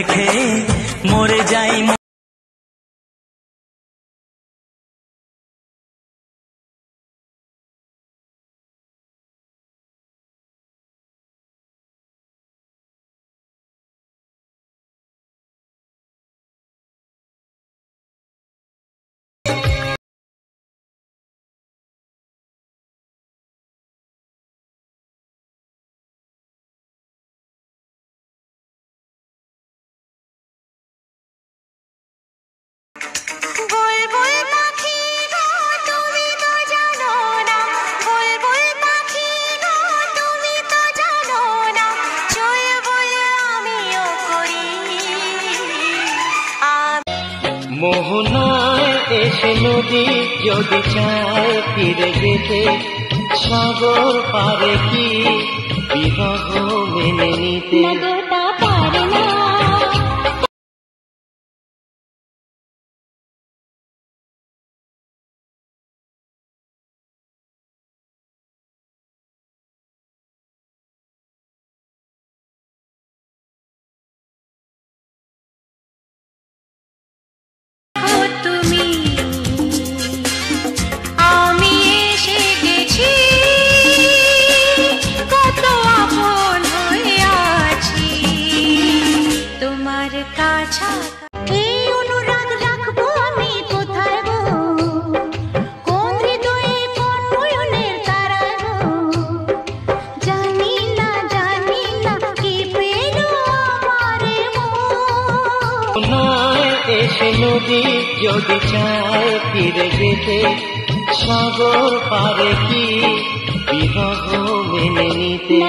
দেখে মরে যাই। মোহনায় এসে নদী যদি চায় ফিরে যেতে, সাগর পারে কি বিরহ মেনে নিতে? পারে না। এসে নদী যদি চায় ফিরে যেতে, সাগর পারে কি বিরহ মেনে নিতে?